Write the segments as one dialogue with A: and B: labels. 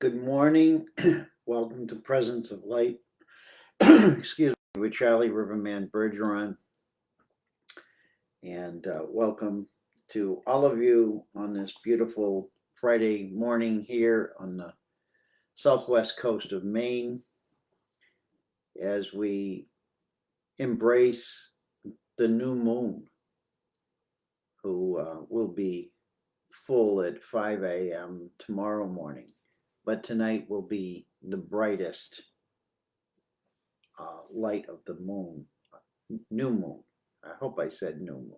A: Good morning. Welcome to Presence of Light. Excuse me, with Charlie Riverman Bergeron. And welcome to all of you on this beautiful Friday morning here on the southwest coast of Maine as we embrace the new moon, who will be full at 5 a.m. tomorrow morning. But tonight will be the brightest light of the moon, new moon. I hope I said new moon.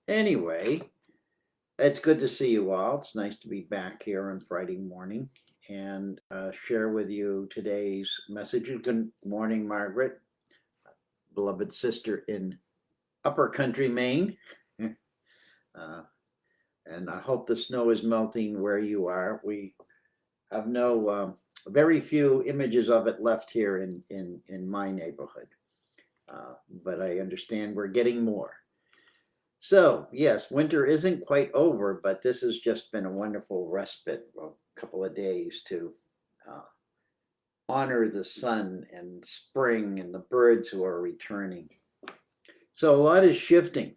A: Anyway, it's good to see you all. It's nice to be back here on Friday morning and share with you today's message. Good morning, Margaret, beloved sister in Upper Country, Maine. And I hope the snow is melting where you are. We have very few images of it left here in my neighborhood. But I understand we're getting more. So, yes, winter isn't quite over, but this has just been a wonderful respite, a couple of days to honor the sun and spring and the birds who are returning. So, a lot is shifting.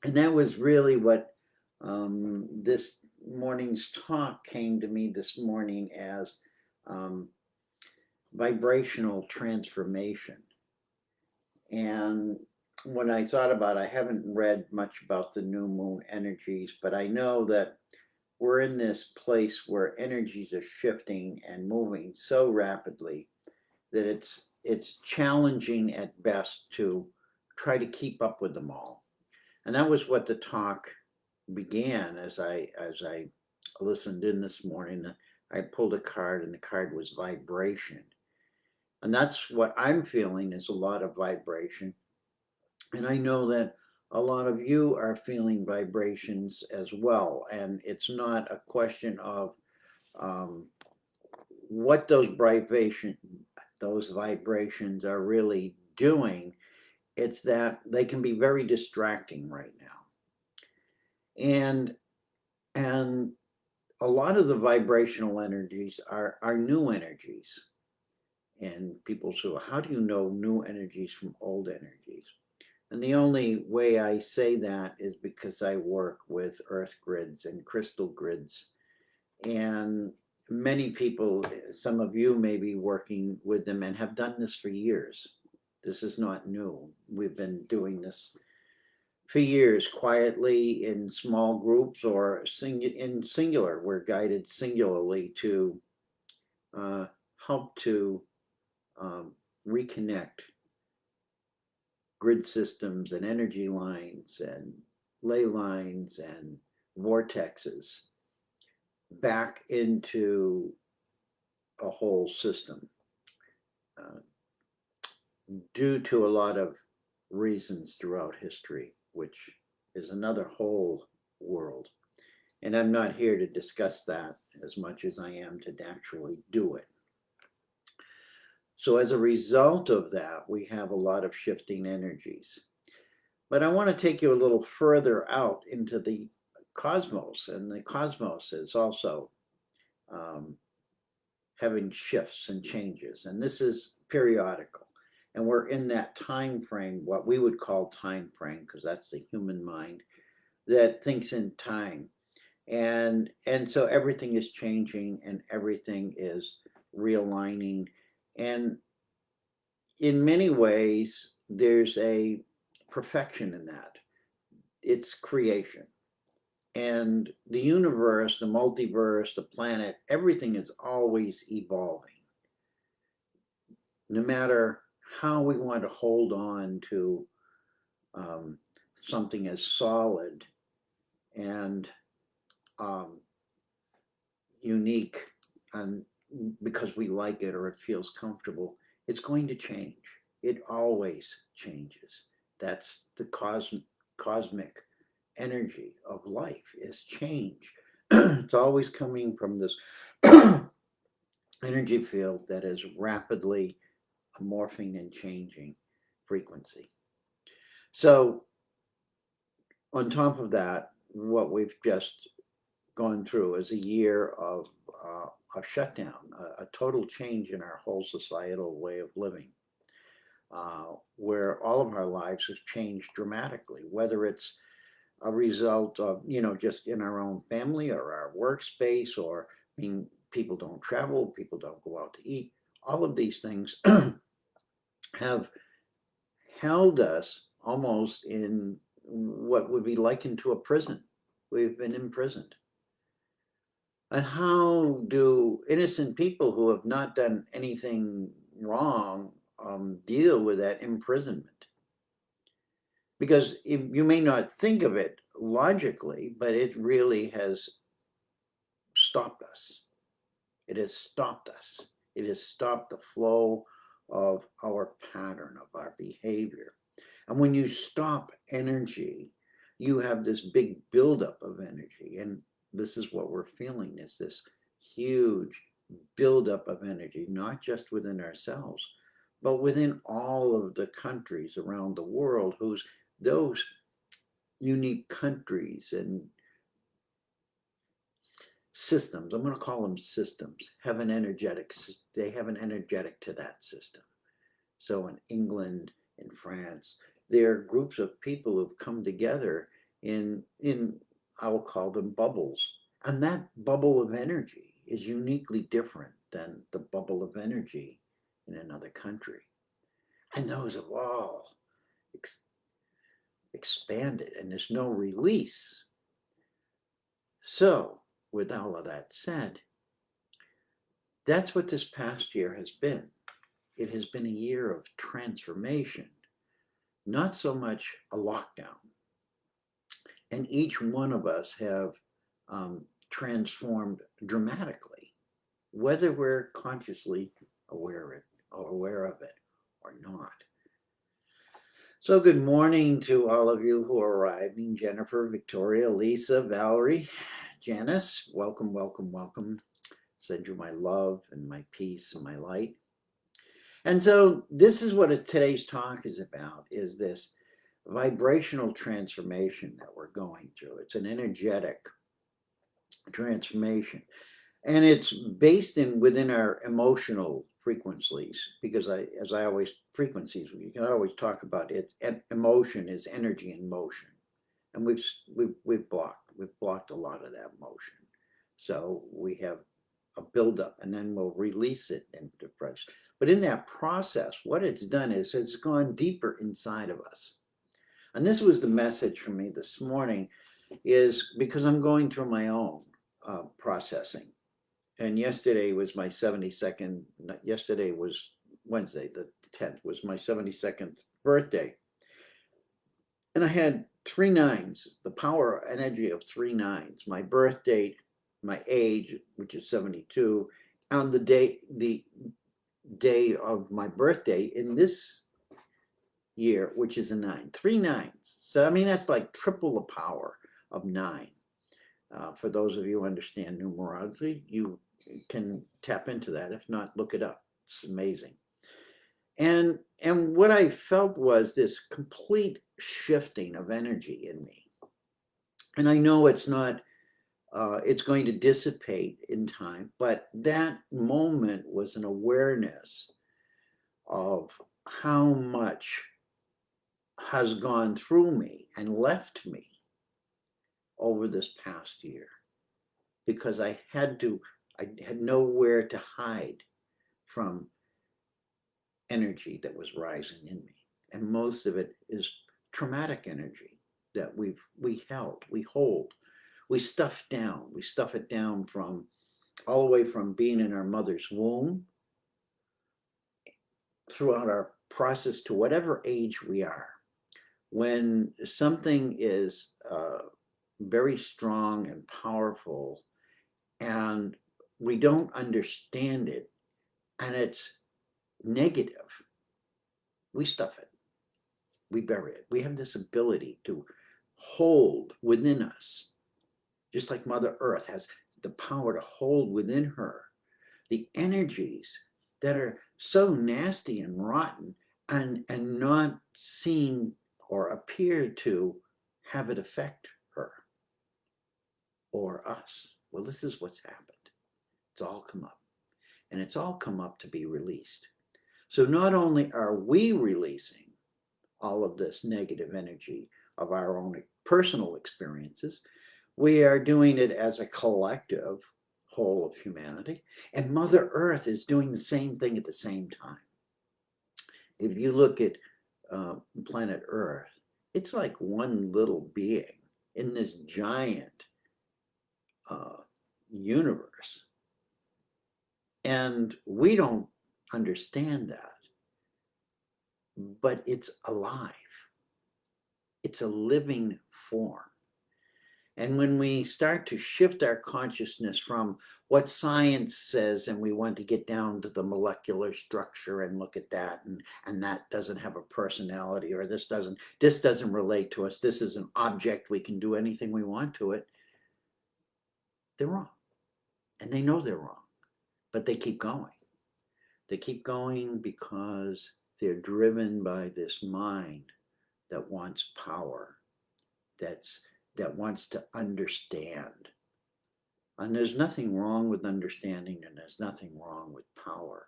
A: And that was really what this morning's talk came to me this morning as vibrational transformation. And when I thought about it, I haven't read much about the new moon energies, but I know that we're in this place where energies are shifting and moving so rapidly that it's challenging at best to try to keep up with them all. And that was what the talk began as I listened in this morning. I pulled a card and the card was vibration. And that's what I'm feeling is a lot of vibration. And I know that a lot of you are feeling vibrations as well. And it's not a question of what those vibrations are really doing. It's that they can be very distracting right now. And a lot of the vibrational energies are new energies. And people say, well, how do you know new energies from old energies? And the only way I say that is because I work with earth grids and crystal grids. And many people, some of you may be working with them and have done this for years. This is not new. We've been doing this for years, quietly in small groups or in singular. We're guided singularly to help to reconnect grid systems and energy lines and ley lines and vortexes back into a whole system due to a lot of reasons throughout history, which is another whole world. And I'm not here to discuss that as much as I am to actually do it. So as a result of that, we have a lot of shifting energies. But I want to take you a little further out into the cosmos, and the cosmos is also having shifts and changes, and this is periodical. And we're in that time frame, what we would call time frame, because that's the human mind that thinks in time. And so everything is changing and everything is realigning. And in many ways, there's a perfection in that. It's creation. And the universe, the multiverse, the planet, everything is always evolving. No matter how we want to hold on to something as solid and unique, and because we like it or it feels comfortable, it's going to change. It always changes. That's the cosmic energy of life, is change. It's always coming from this energy field that is rapidly morphing and changing frequency. So on top of that, what we've just gone through is a year of a shutdown, a total change in our whole societal way of living, where all of our lives have changed dramatically, whether it's a result of, just in our own family or our workspace, or people don't travel, people don't go out to eat. All of these things have held us almost in what would be likened to a prison. We've been imprisoned. And how do innocent people who have not done anything wrong deal with that imprisonment? Because you may not think of it logically, but it really has stopped us. It has stopped us. It has stopped the flow of our pattern, of our behavior. And when you stop energy, you have this big buildup of energy. And this is what we're feeling, is this huge buildup of energy, not just within ourselves, but within all of the countries around the world, those unique countries and systems, I'm going to call them systems, have an energetic, they have an energetic to that system. So in England, in France, there are groups of people who've come together in I will call them bubbles. And that bubble of energy is uniquely different than the bubble of energy in another country. And those have all expanded, and there's no release. So, with all of that said, that's what this past year has been. It has been a year of transformation, not so much a lockdown. And each one of us have transformed dramatically, whether we're consciously aware of it or not. So good morning to all of you who are arriving. Jennifer, Victoria, Lisa, Valerie, Janice, welcome, welcome, welcome. Send you my love and my peace and my light. And so this is what today's talk is about, is this vibrational transformation that we're going through. It's an energetic transformation. And it's based within our emotional frequencies, because as I always, frequencies, you can always talk about it. Emotion is energy in motion. And we've blocked a lot of that motion. So we have a buildup, and then we'll release it into fresh. But in that process, what it's done is it's gone deeper inside of us. And this was the message for me this morning, is because I'm going through my own processing. And yesterday was my 72nd, yesterday was Wednesday, the 10th, was my 72nd birthday. And I had 3 nines, the power energy of 3 nines, my birth date, my age, which is 72, and the day of my birthday in this year, which is a 9, 3 nines. So, I mean, that's like triple the power of 9. For those of you who understand numerology, you can tap into that. If not, look it up. It's amazing. And what I felt was this complete shifting of energy in me. And I know it's not, it's going to dissipate in time, but that moment was an awareness of how much has gone through me and left me over this past year, because I had nowhere to hide from energy that was rising in me. And most of it is traumatic energy that we hold, we stuff down. We stuff it down from all the way from being in our mother's womb throughout our process to whatever age we are. When something is very strong and powerful and we don't understand it and it's negative, we stuff it, we bury it. We have this ability to hold within us, just like Mother Earth has the power to hold within her the energies that are so nasty and rotten and not seen or appear to have it affect her or us? Well, this is what's happened. It's all come up. And it's all come up to be released. So not only are we releasing all of this negative energy of our own personal experiences, we are doing it as a collective whole of humanity. And Mother Earth is doing the same thing at the same time. If you look at planet Earth, it's like one little being in this giant uh, universe. And we don't understand that, but it's alive. It's a living form. And when we start to shift our consciousness from what science says, and we want to get down to the molecular structure and look at that, and that doesn't have a personality, or this doesn't relate to us, this is an object, we can do anything we want to it, they're wrong. And they know they're wrong, but they keep going. They keep going because they're driven by this mind that wants power, that wants to understand. And there's nothing wrong with understanding, and there's nothing wrong with power.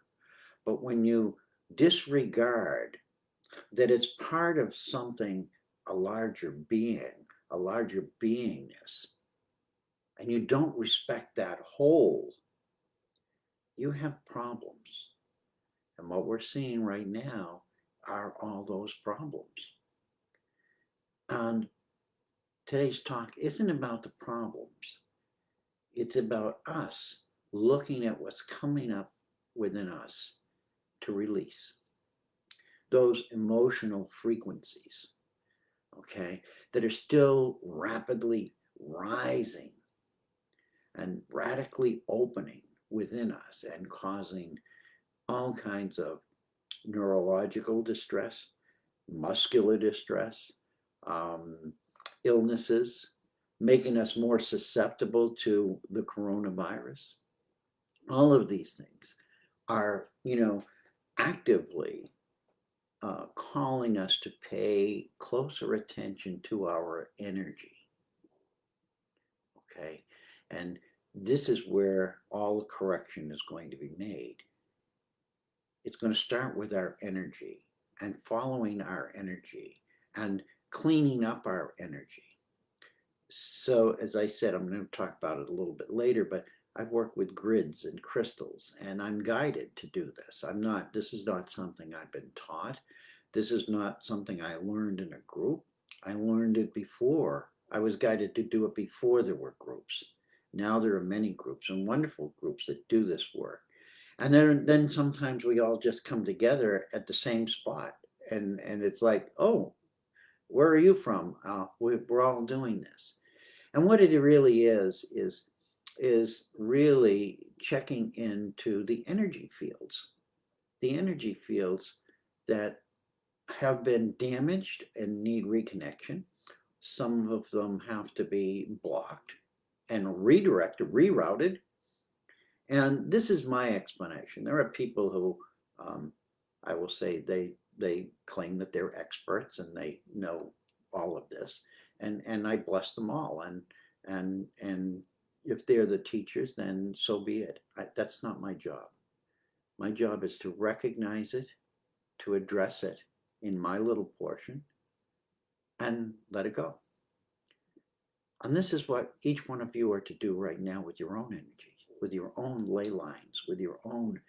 A: But when you disregard that it's part of something, a larger being, a larger beingness, and you don't respect that whole, you have problems. And what we're seeing right now are all those problems. And today's talk isn't about the problems. It's about us looking at what's coming up within us to release those emotional frequencies, okay, that are still rapidly rising and radically opening within us and causing all kinds of neurological distress, muscular distress, illnesses, making us more susceptible to the coronavirus. All of these things are, actively calling us to pay closer attention to our energy. Okay. And this is where all the correction is going to be made. It's going to start with our energy and following our energy and cleaning up our energy. So, as I said, I'm going to talk about it a little bit later, but I've worked with grids and crystals, and I'm guided to do this. This is not something I've been taught. This is not something I learned in a group. I learned it before. I was guided to do it before there were groups. Now there are many groups and wonderful groups that do this work. And then sometimes we all just come together at the same spot. And it's like, oh, where are you from? We're all doing this. And what it really is really checking into the energy fields that have been damaged and need reconnection. Some of them have to be blocked and redirected, rerouted. And this is my explanation. There are people who, I will say, they claim that they're experts and they know all of this, and I bless them all. And if they're the teachers, then so be it. That's not my job. My job is to recognize it, to address it in my little portion, and let it go. And this is what each one of you are to do right now with your own energy, with your own ley lines, with your own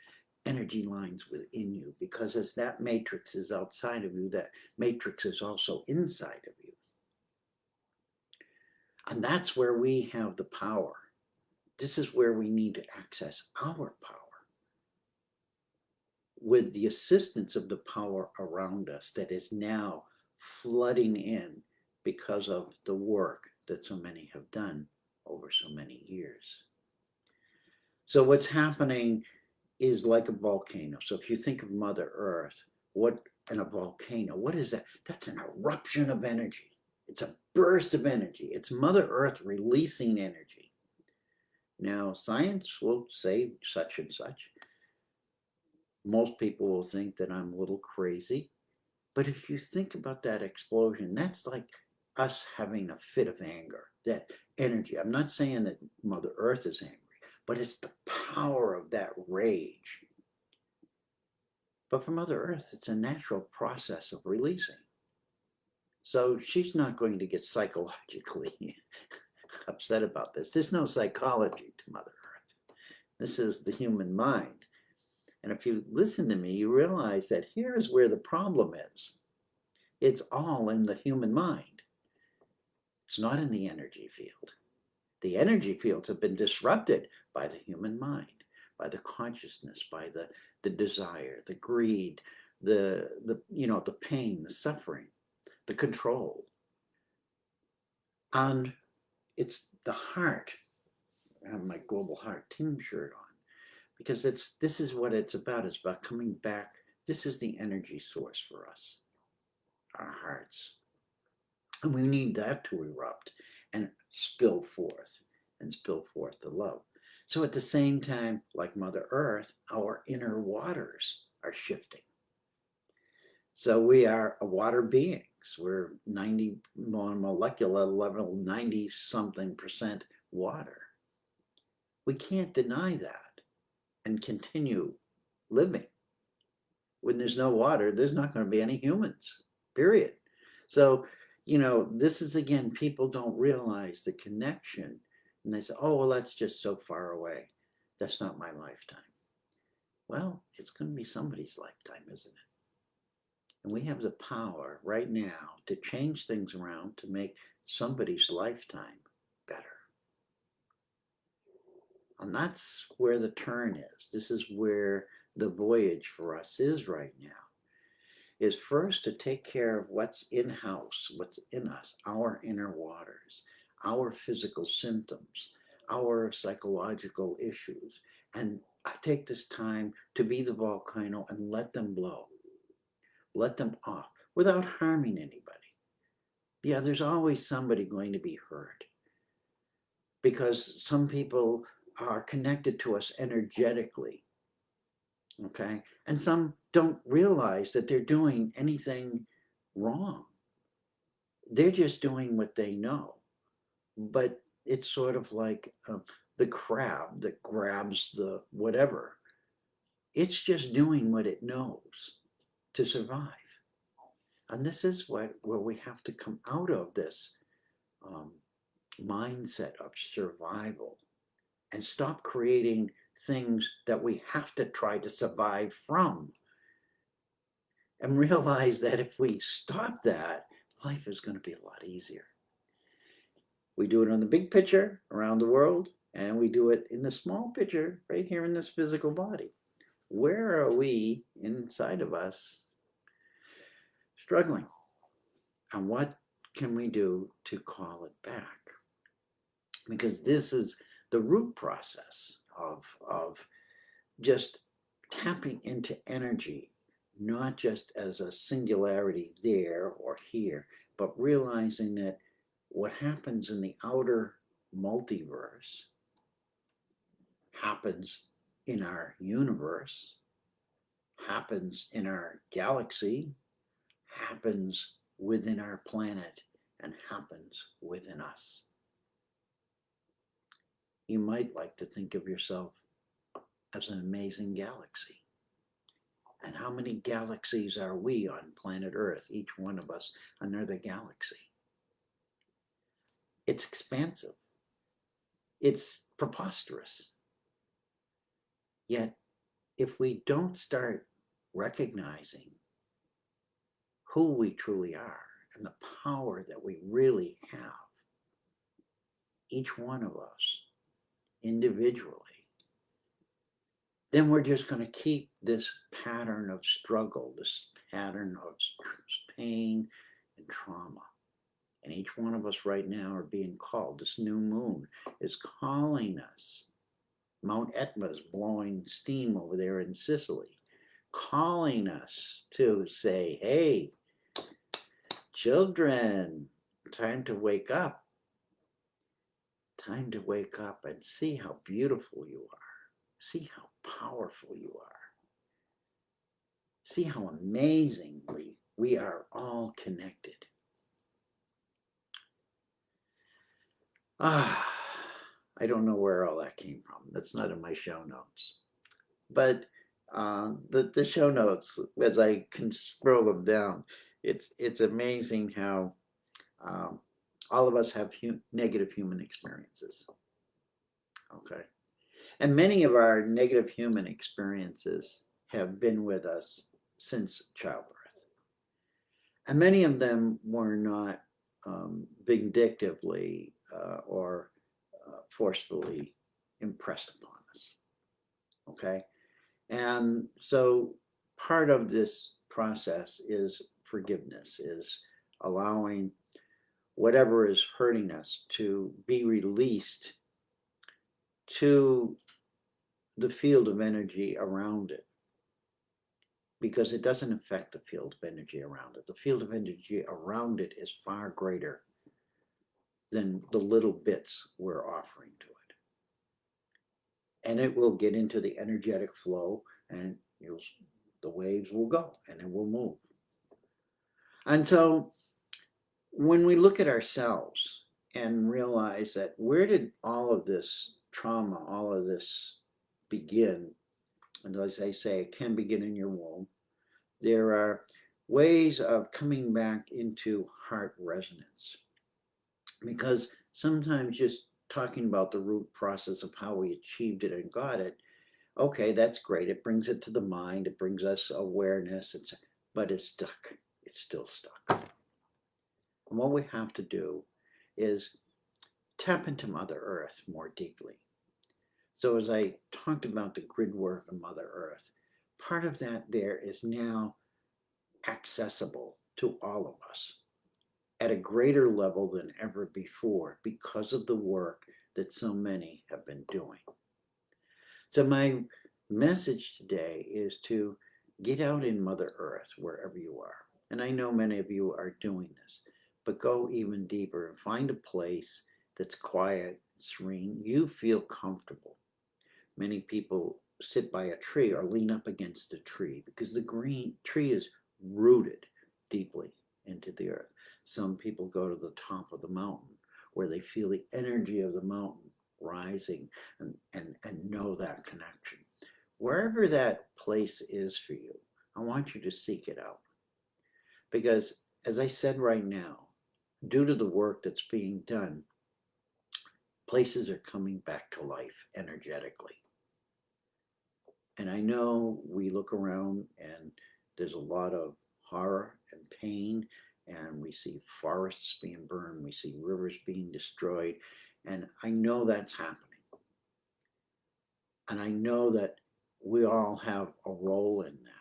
A: energy lines within you, because as that matrix is outside of you, that matrix is also inside of you. And that's where we have the power. This is where we need to access our power with the assistance of the power around us that is now flooding in because of the work that so many have done over so many years. So what's happening is like a volcano. So if you think of Mother Earth, and a volcano, what is that? That's an eruption of energy. It's a burst of energy. It's Mother Earth releasing energy. Now, science will say such and such. Most people will think that I'm a little crazy. But if you think about that explosion, that's like us having a fit of anger, that energy. I'm not saying that Mother Earth is angry, but it's the power of that rage. But for Mother Earth, it's a natural process of releasing. So she's not going to get psychologically upset about this. There's no psychology to Mother Earth. This is the human mind. And if you listen to me, you realize that here's where the problem is. It's all in the human mind. It's not in the energy field. The energy fields have been disrupted by the human mind, by the consciousness, by the desire, the greed, the pain, the suffering, the control. And it's the heart. I have my Global Heart Team shirt on because this is what it's about. It's about coming back. This is the energy source for us, our hearts. And we need that to erupt and spill forth the love. So at the same time, like Mother Earth, our inner waters are shifting. So we are water beings. We're 90 on molecular level, 90 something percent water. We can't deny that and continue living. When there's no water, there's not going to be any humans, period. So, this is again, people don't realize the connection. And they say, oh, well, that's just so far away. That's not my lifetime. Well, it's going to be somebody's lifetime, isn't it? And we have the power right now to change things around to make somebody's lifetime better. And that's where the turn is. This is where the voyage for us is right now, is first to take care of what's in-house, what's in us, our inner waters, our physical symptoms, our psychological issues. And I take this time to be the volcano and let them blow. Let them off without harming anybody. Yeah, there's always somebody going to be hurt because some people are connected to us energetically, okay? And some don't realize that they're doing anything wrong. They're just doing what they know. But it's sort of like the crab that grabs the whatever. It's just doing what it knows to survive. And this is where we have to come out of this mindset of survival and stop creating things that we have to try to survive from, and realize that if we stop that, life is going to be a lot easier. We do it on the big picture around the world, and we do it in the small picture right here in this physical body. Where are we inside of us struggling? And what can we do to call it back? Because this is the root process of just tapping into energy, not just as a singularity there or here, but realizing that what happens in the outer multiverse happens in our universe, happens in our galaxy, happens within our planet, and happens within us. You might like to think of yourself as an amazing galaxy. And how many galaxies are we on planet Earth, each one of us another galaxy? It's expansive. It's preposterous. Yet, if we don't start recognizing who we truly are and the power that we really have, each one of us individually, then we're just going to keep this pattern of struggle, this pattern of pain and trauma. And each one of us right now are being called. This new moon is calling us. Mount Etna is blowing steam over there in Sicily, calling us to say, hey, children, time to wake up. Time to wake up and see how beautiful you are. See how powerful you are. See how amazingly we are all connected. Ah, I don't know where all that came from. That's not in my show notes. But the show notes, as I can scroll them down, it's amazing how um, all of us have negative human experiences. Okay, and many of our negative human experiences have been with us since childbirth, and many of them were not vindictively or forcefully impressed upon us. Okay, and so part of this process is forgiveness, is allowing whatever is hurting us to be released to the field of energy around it, because it doesn't affect the field of energy around it. The field of energy around it is far greater than the little bits we're offering to it. And it will get into the energetic flow, and the waves will go and it will move. And so when we look at ourselves and realize that where did all of this trauma, all of this begin? And as I say, it can begin in your womb. There are ways of coming back into heart resonance, because sometimes just talking about the root process of how we achieved it and got it, okay, that's great. It brings it to the mind, it brings us awareness, but it's stuck. It's still stuck. And what we have to do is tap into Mother Earth more deeply. So as I talked about the grid work of Mother Earth, part of that there is now accessible to all of us at a greater level than ever before because of the work that so many have been doing. So my message today is to get out in Mother Earth wherever you are. And I know many of you are doing this, but go even deeper and find a place that's quiet, serene. You feel comfortable. Many people sit by a tree or lean up against a tree because the green tree is rooted deeply into the earth. Some people go to the top of the mountain where they feel the energy of the mountain rising and know that connection. Wherever that place is for you, I want you to seek it out. Because as I said right now, due to the work that's being done, places are coming back to life energetically. And I know we look around and there's a lot of horror and pain, and we see forests being burned, we see rivers being destroyed, and I know that's happening. And I know that we all have a role in that.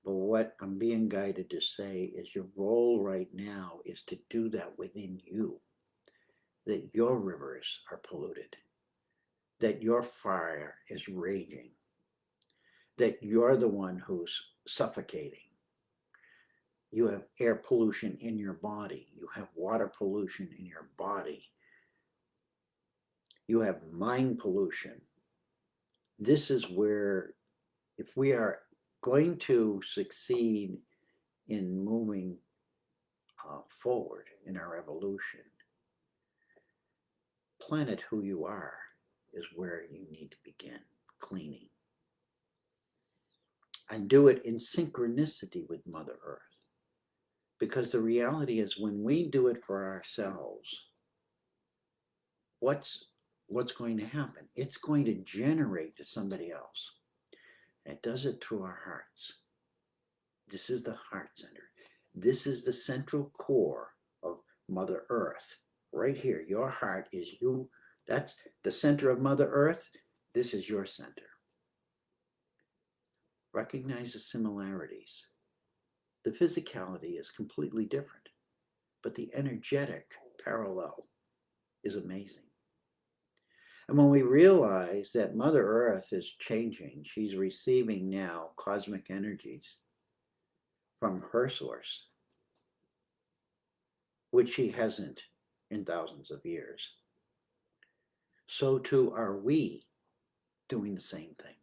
A: But what I'm being guided to say is your role right now is to do that within you, that your rivers are polluted, that your fire is raging, that you're the one who's suffocating. You have air pollution in your body. You have water pollution in your body. You have mind pollution. This is where, if we are going to succeed in moving forward in our evolution, planet who you are is where you need to begin cleaning. And do it in synchronicity with Mother Earth. Because the reality is, when we do it for ourselves, what's going to happen? It's going to generate to somebody else. And it does it through our hearts. This is the heart center. This is the central core of Mother Earth. Right here, your heart is you. That's the center of Mother Earth. This is your center. Recognize the similarities. The physicality is completely different, but the energetic parallel is amazing. And when we realize that Mother Earth is changing, she's receiving now cosmic energies from her source, which she hasn't in thousands of years. So too are we doing the same thing.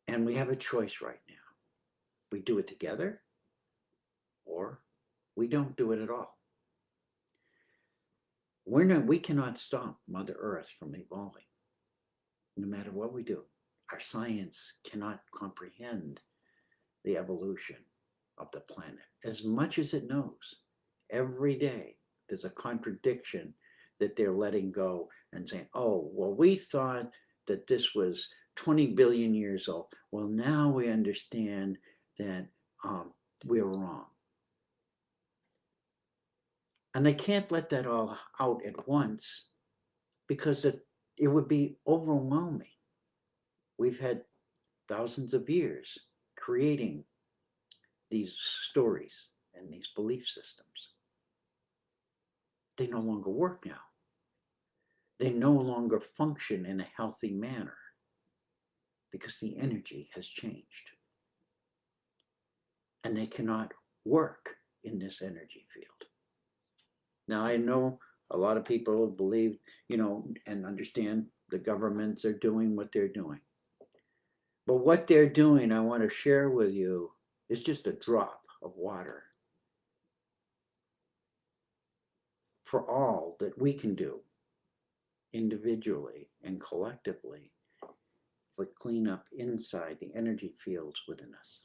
A: And we have a choice right now. We do it together, or we don't do it at all. We cannot stop Mother Earth from evolving, no matter what we do. Our science cannot comprehend the evolution of the planet as much as it knows. Every day there's a contradiction that they're letting go and saying, oh, well, we thought that this was 20 billion years old. Well, now we understand that we're wrong. And they can't let that all out at once because it would be overwhelming. We've had thousands of years creating these stories and these belief systems. They no longer work now. They no longer function in a healthy manner because the energy has changed. And they cannot work in this energy field. Now, I know a lot of people believe, and understand the governments are doing what they're doing. But what they're doing, I want to share with you, is just a drop of water for all that we can do individually and collectively for clean up inside the energy fields within us.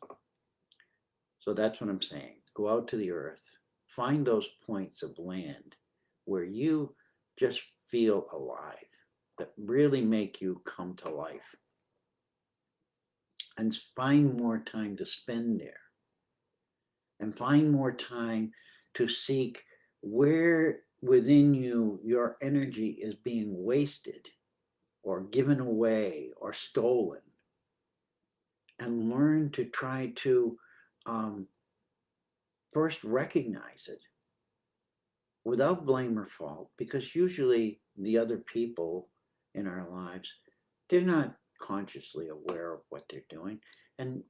A: So that's what I'm saying. Go out to the earth, find those points of land where you just feel alive, that really make you come to life, and find more time to spend there, and find more time to seek where within you your energy is being wasted or given away or stolen, and learn to try to first recognize it without blame or fault, because usually the other people in our lives, they're not consciously aware of what they're doing, and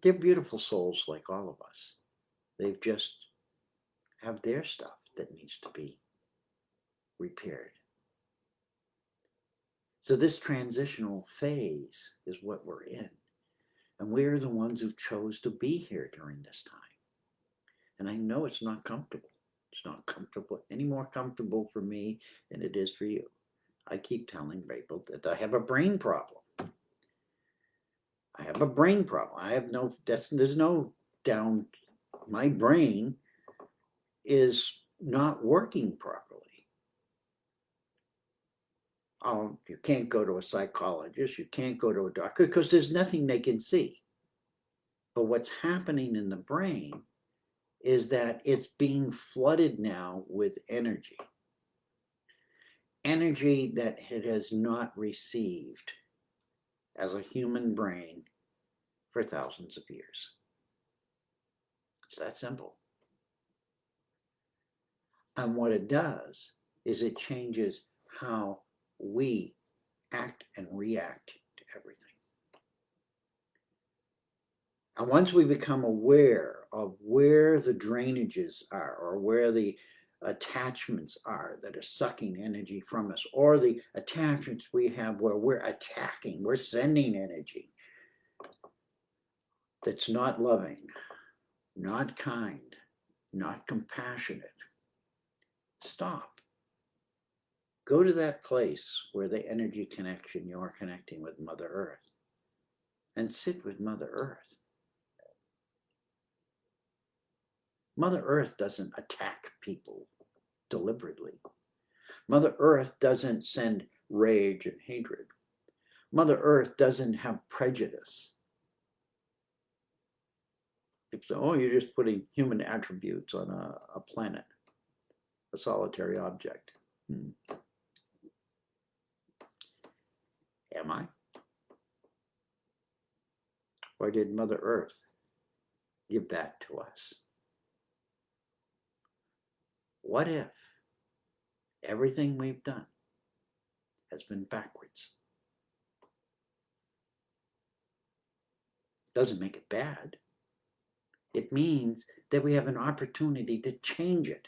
A: they're beautiful souls like all of us. They've just have their stuff that needs to be repaired. So this transitional phase is what we're in, and we're the ones who chose to be here during this time. And I know it's not comfortable. It's not comfortable, any more comfortable for me than it is for you. I keep telling people that I have a brain problem. I have a brain problem. There's no down, my brain is not working properly. You can't go to a psychologist, you can't go to a doctor because there's nothing they can see. But what's happening in the brain is that it's being flooded now with energy. Energy that it has not received as a human brain for thousands of years. It's that simple. And what it does is it changes how we act and react to everything. And once we become aware of where the drainages are, or where the attachments are that are sucking energy from us, or the attachments we have where we're attacking, we're sending energy that's not loving, not kind, not compassionate, stop. Go to that place where the energy connection you're connecting with Mother Earth, and sit with Mother Earth. Mother Earth doesn't attack people deliberately. Mother Earth doesn't send rage and hatred. Mother Earth doesn't have prejudice. People say, oh, you're just putting human attributes on a planet, a solitary object. Am I? Or did Mother Earth give that to us? What if everything we've done has been backwards? Doesn't make it bad. It means that we have an opportunity to change it.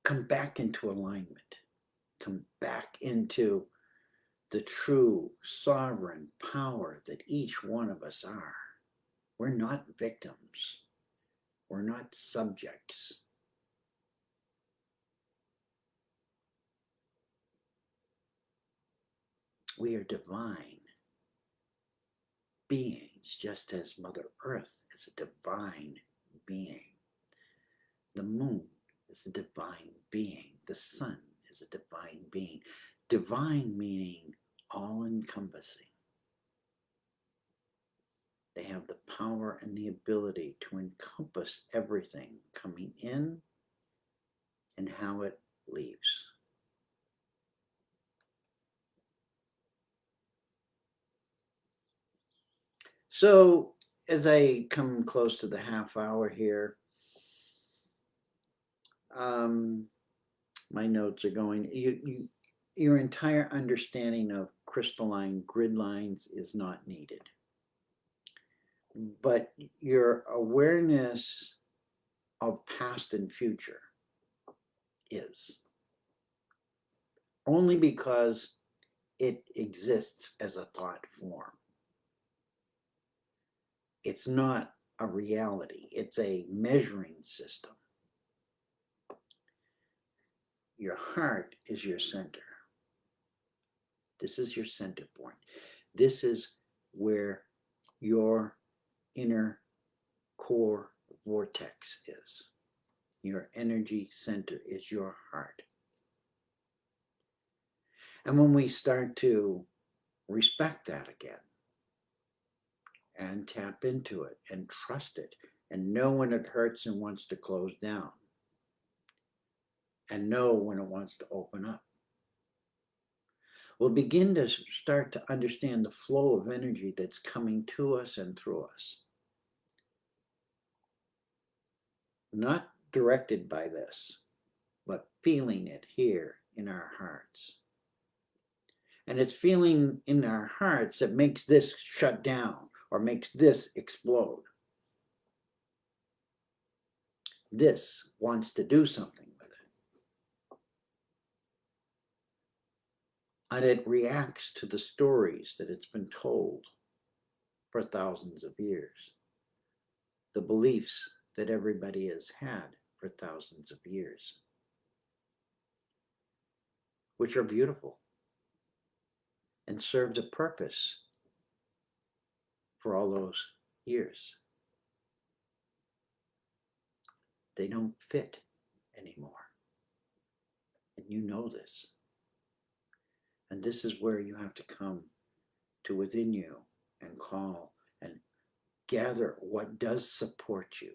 A: Come back into alignment. Come back into the true sovereign power that each one of us are. We're not victims. We're not subjects. we are divine beings, just as Mother Earth is a divine being. The moon is a divine being. The sun is a divine being. Divine meaning all-encompassing. They have the power and the ability to encompass everything coming in and how it leaves. So as I come close to the half hour here, my notes are going, your entire understanding of crystalline grid lines is not needed. But your awareness of past and future is. Only because it exists as a thought form. It's not a reality, it's a measuring system. Your heart is your center. This is your center point. This is where your inner core vortex is. Your energy center is your heart. And when we start to respect that again and tap into it and trust it and know when it hurts and wants to close down and know when it wants to open up, we'll begin to start to understand the flow of energy that's coming to us and through us. Not directed by this, but feeling it here in our hearts. And it's feeling in our hearts that makes this shut down or makes this explode. This wants to do something with it. And it reacts to the stories that it's been told for thousands of years. The beliefs that everybody has had for thousands of years, which are beautiful and served a purpose for all those years. They don't fit anymore. And you know this. And this is where you have to come to within you and call and gather what does support you.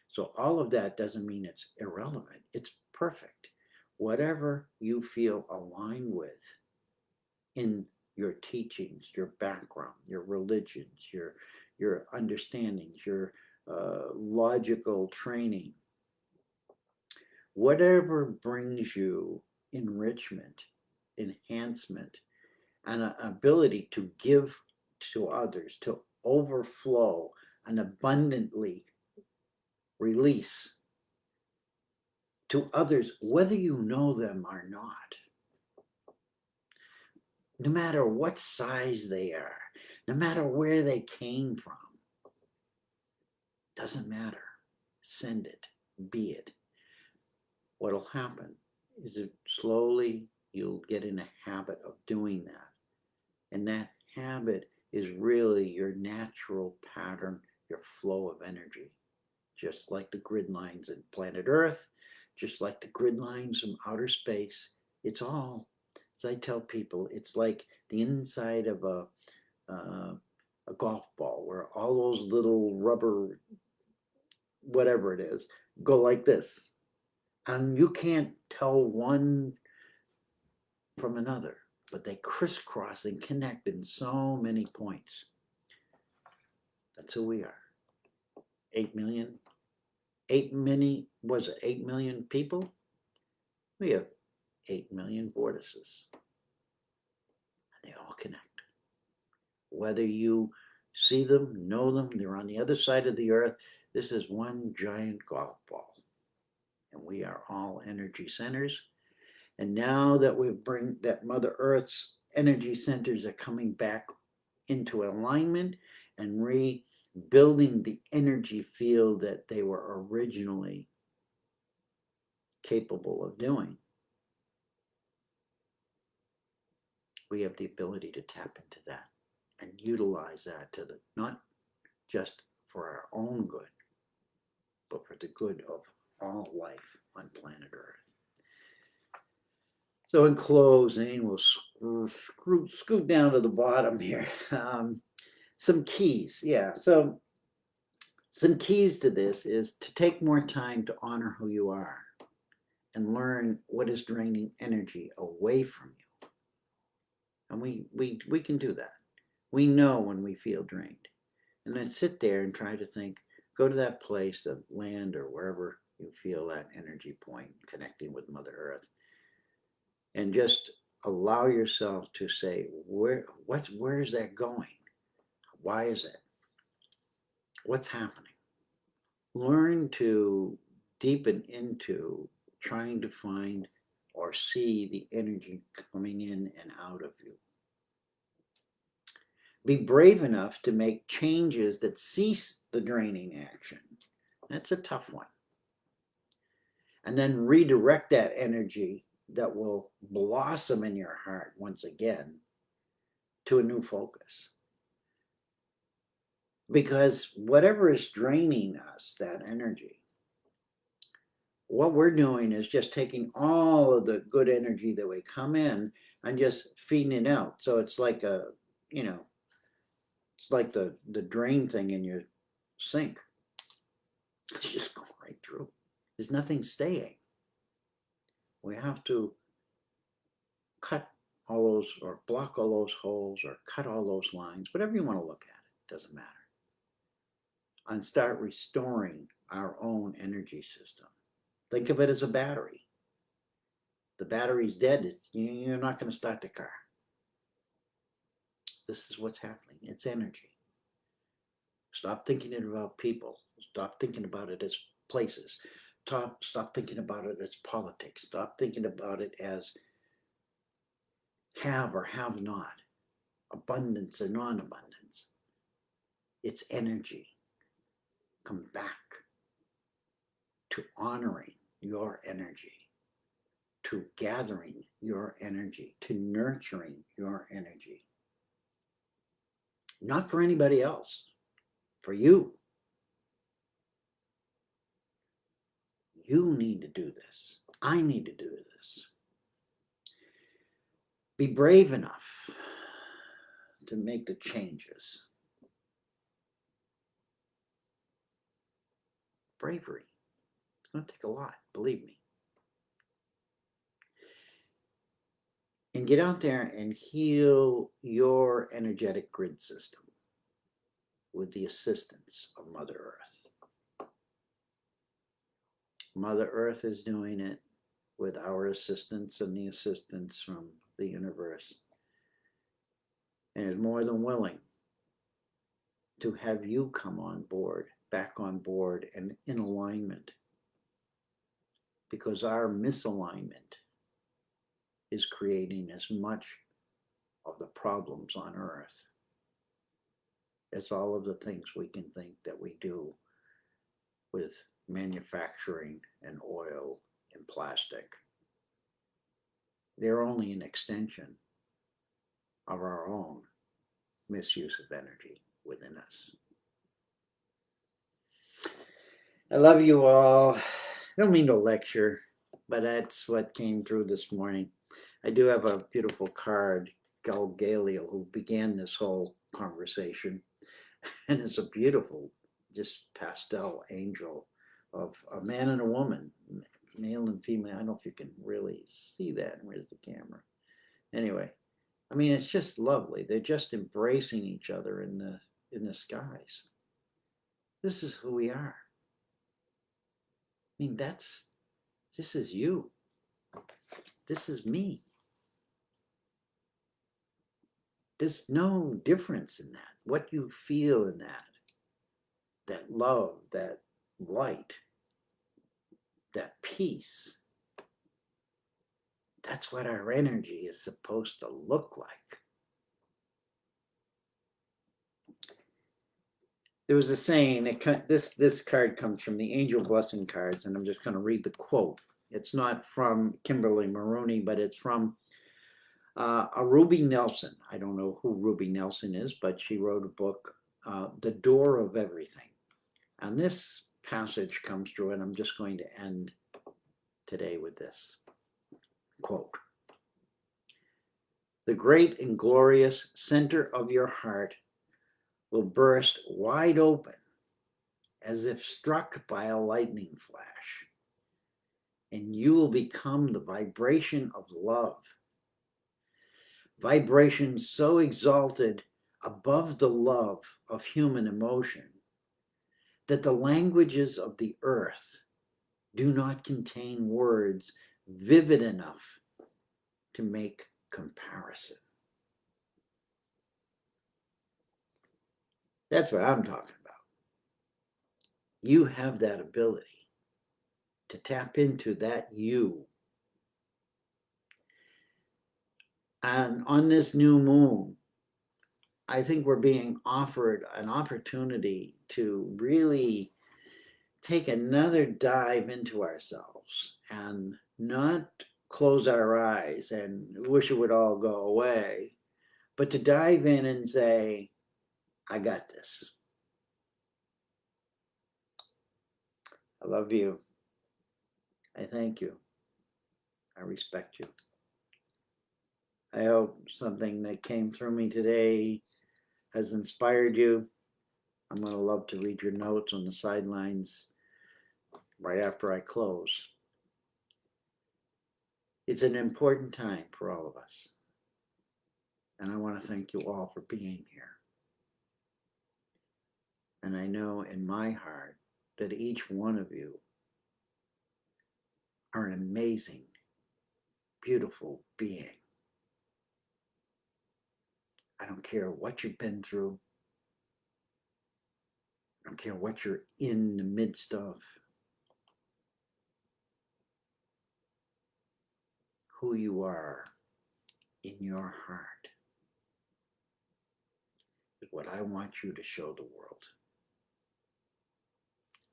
A: So all of that doesn't mean it's irrelevant. It's perfect. Whatever you feel aligned with in your teachings, your background, your religions, your understandings, your logical training, whatever brings you enrichment, enhancement, and an ability to give to others, to overflow and abundantly release to others, whether you know them or not. No matter what size they are, no matter where they came from, doesn't matter. Send it, be it. What'll happen is that slowly you'll get in a habit of doing that. And that habit is really your natural pattern, your flow of energy. Just like the grid lines in planet Earth, just like the grid lines from outer space. It's all, as I tell people, it's like the inside of a golf ball where all those little rubber, whatever it is, go like this. And you can't tell one from another, but they crisscross and connect in so many points. That's who we are. 8 million, 8 million people? We have 8 million vortices. And they all connect. Whether you see them, know them, they're on the other side of the earth, this is one giant golf ball. And we are all energy centers. And now that that Mother Earth's energy centers are coming back into alignment and rebuilding the energy field that they were originally capable of doing, we have the ability to tap into that and utilize that to the, not just for our own good, but for the good of all life on planet Earth. So in closing, we'll scoot down to the bottom here. Some keys, yeah. So some keys to this is to take more time to honor who you are and learn what is draining energy away from you. And we can do that. We know when we feel drained. And then sit there and try to think, go to that place of land or wherever you feel that energy point connecting with Mother Earth. And just allow yourself to say, where is that going? Why is it? What's happening? Learn to deepen into trying to find or see the energy coming in and out of you. Be brave enough to make changes that cease the draining action. That's a tough one. And then redirect that energy that will blossom in your heart once again to a new focus. Because whatever is draining us, that energy, what we're doing is just taking all of the good energy that we come in and just feeding it out. So it's like it's like the drain thing in your sink. It's just going right through. There's nothing staying. We have to cut all those or block all those holes or cut all those lines, whatever you want to look at it, doesn't matter. And start restoring our own energy system. Think of it as a battery. The battery's dead, you're not going to start the car. This is what's happening. It's energy. Stop thinking about people. Stop thinking about it as places. Stop thinking about it as politics. Stop thinking about it as have or have not, abundance or non-abundance. It's energy. Come back to honoring your energy, to gathering your energy, to nurturing your energy. Not for anybody else, for you. You need to do this. I need to do this. Be brave enough to make the changes. Bravery. It's going to take a lot, believe me. And get out there and heal your energetic grid system with the assistance of Mother Earth. Mother Earth is doing it with our assistance and the assistance from the universe, and is more than willing to have you come on board, back on board, and in alignment, because our misalignment is creating as much of the problems on Earth as all of the things we can think that we do with manufacturing and oil and plastic. They're only an extension of our own misuse of energy within us. I love you all. I don't mean to lecture, but that's what came through this morning. I do have a beautiful card, Galgaliel, who began this whole conversation. And it's a beautiful, just pastel angel of a man and a woman, male and female. I don't know if you can really see that. Where's the camera? Anyway, I mean, it's just lovely. They're just embracing each other in the skies. This is who we are. I mean, this is you. This is me. There's no difference in that. What you feel in that love, that light, that peace, that's what our energy is supposed to look like. There was a saying, this card comes from the Angel Blessing cards, and I'm just going to read the quote. It's not from Kimberly Maroney, but it's from A Ruby Nelson. I don't know who Ruby Nelson is, but she wrote a book, The Door of Everything. And this passage comes through, and I'm just going to end today with this quote. The great and glorious center of your heart will burst wide open as if struck by a lightning flash, and you will become the vibration of love. Vibration so exalted above the love of human emotion that the languages of the earth do not contain words vivid enough to make comparison. That's what I'm talking about. You have that ability to tap into that you. And on this new moon, I think we're being offered an opportunity to really take another dive into ourselves and not close our eyes and wish it would all go away, but to dive in and say, I got this. I love you. I thank you. I respect you. I hope something that came through me today has inspired you. I'm going to love to read your notes on the sidelines right after I close. It's an important time for all of us. And I want to thank you all for being here. And I know in my heart that each one of you are an amazing, beautiful being. I don't care what you've been through. I don't care what you're in the midst of. Who you are in your heart is what I want you to show the world.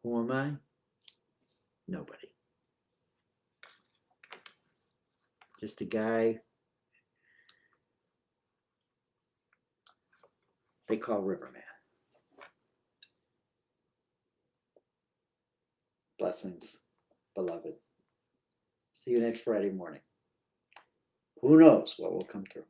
A: Who am I? Nobody. Just a guy they call Riverman. Blessings, beloved. See you next Friday morning. Who knows what will come through?